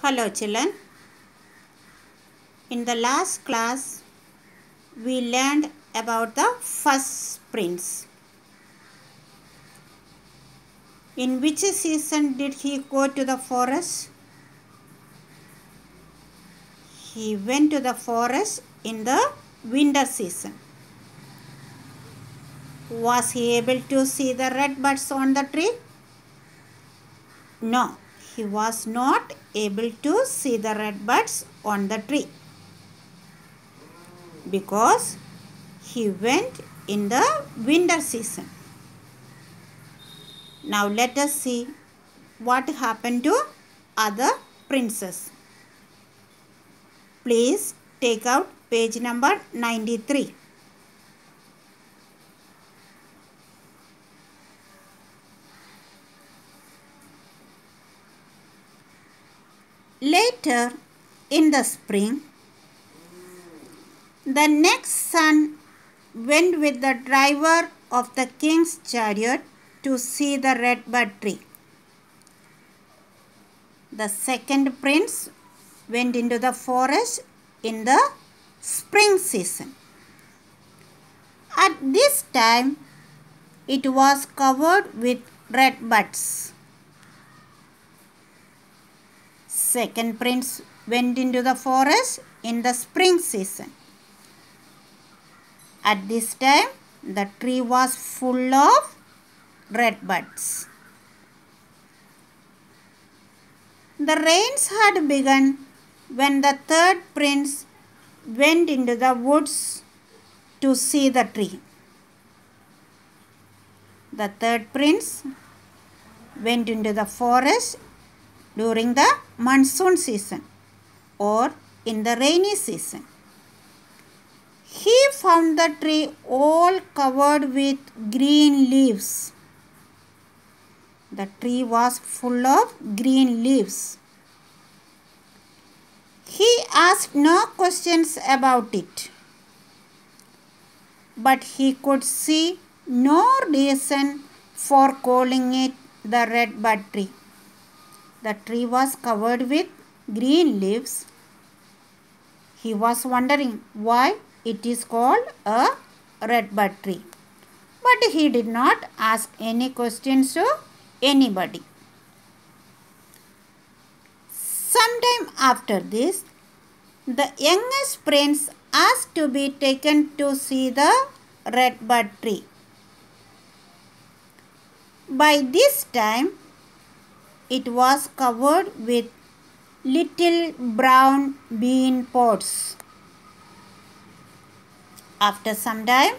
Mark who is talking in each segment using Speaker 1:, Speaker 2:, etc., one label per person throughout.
Speaker 1: Hello children. In the last class we learned about the first prince. In which season did he go to the forest? He went to the forest in the winter season. Was he able to see the red buds on the tree? No, he was not able to see the red buds on the tree because he went in the winter season. Now let us see what happened to other princes. Please take out page number 93. Later in the spring, the next son went with the driver of the king's chariot to see the redbud tree. The second prince went into the forest in the spring season. At this time, it was covered with red buds. Second prince went into the forest in the spring season. At this time, the tree was full of red buds. The rains had begun when the third prince went into the woods to see the tree. The third prince went into the forest during the monsoon season or in the rainy season. He found the tree all covered with green leaves. The tree was full of green leaves. He asked no questions about it, but he could see no reason for calling it the redbud tree. The tree was covered with green leaves. He was wondering why it is called a redbud tree. But he did not ask any questions to anybody. Sometime after this, the youngest prince asked to be taken to see the redbud tree. By this time, it was covered with little brown bean pods. After some time,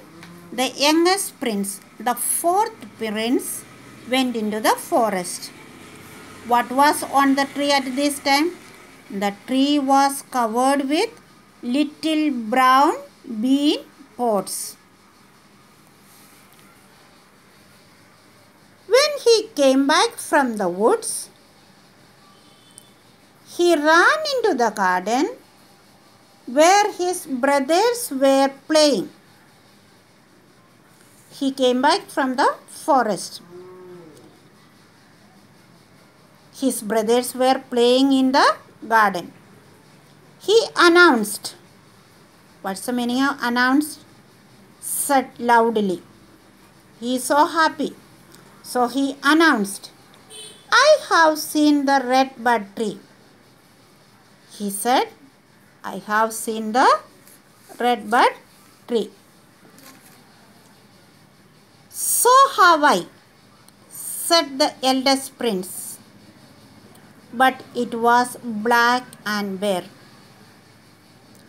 Speaker 1: the youngest prince, the fourth prince, went into the forest. What was on the tree at this time? The tree was covered with little brown bean pods. When he came back from the woods, he ran into the garden where his brothers were playing. He came back from the forest. His brothers were playing in the garden. He announced. What's the meaning of announced? Said loudly. He is so happy. So he announced, I have seen the redbud tree. He said, I have seen the redbud tree. So have I, said the eldest prince. But it was black and bare.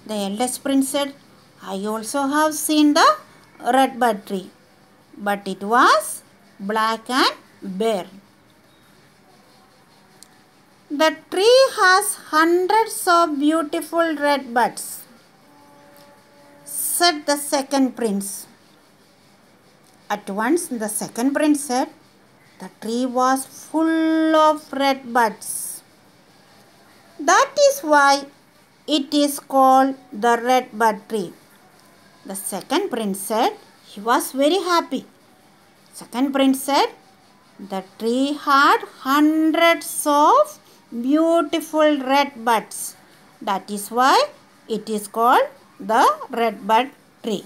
Speaker 1: The eldest prince said, I also have seen the redbud tree. But it was black and bare. The tree has hundreds of beautiful red buds, said the second prince. At once the second prince said, the tree was full of red buds. That is why it is called the redbud tree. The second prince said he was very happy. Second prince said, the tree had hundreds of beautiful red buds. That is why it is called the red bud tree.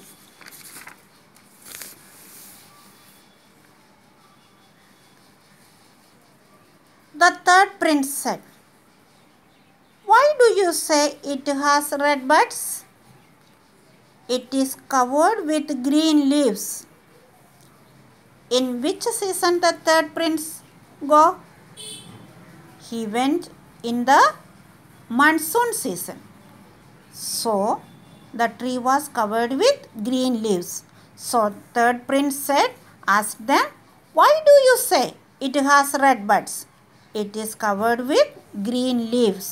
Speaker 1: The third prince said, "Why do you say it has red buds? It is covered with green leaves." In which season the third prince go? He went in the monsoon season. So the tree was covered with green leaves. So third prince said, asked them, "Why do you say it has red buds? It is covered with green leaves."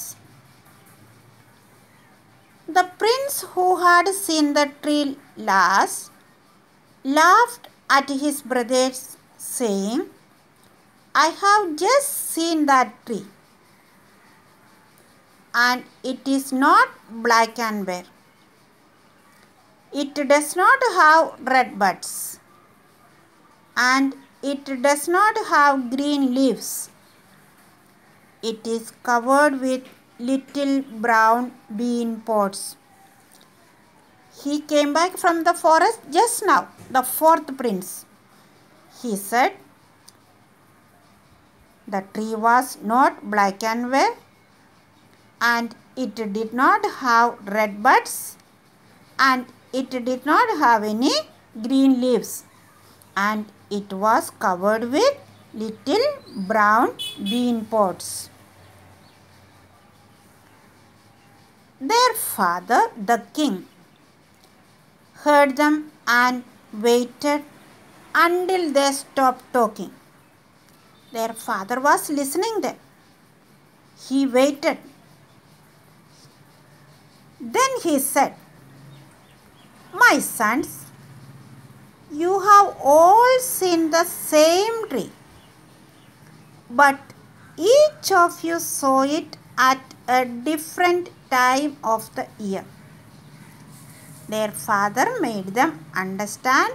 Speaker 1: The prince who had seen the tree last laughed at his brothers, saying, "I have just seen that tree, and it is not black and bare. It does not have red buds, and it does not have green leaves. It is covered with little brown bean pods." He came back from the forest just now, the fourth prince. He said, the tree was not black and white, and it did not have red buds, and it did not have any green leaves, and it was covered with little brown bean pods. Their father, the king, heard them and waited until they stopped talking. Their father was listening them. He waited. Then he said, "My sons, you have all seen the same tree, but each of you saw it at a different time of the year." Their father made them understand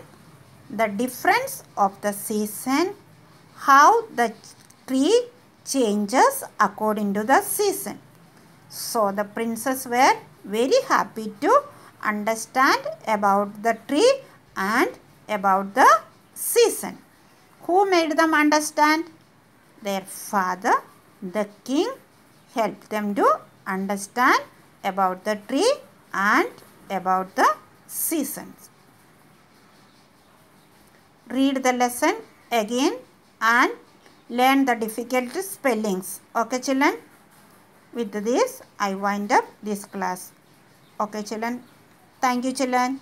Speaker 1: the difference of the season, how the tree changes according to the season. So the princes were very happy to understand about the tree and about the season. Who made them understand? Their father, the king, helped them to understand about the tree and about the seasons. Read the lesson again and learn the difficult spellings. Okay, children? With this, I wind up this class. Okay, children? Thank you, children.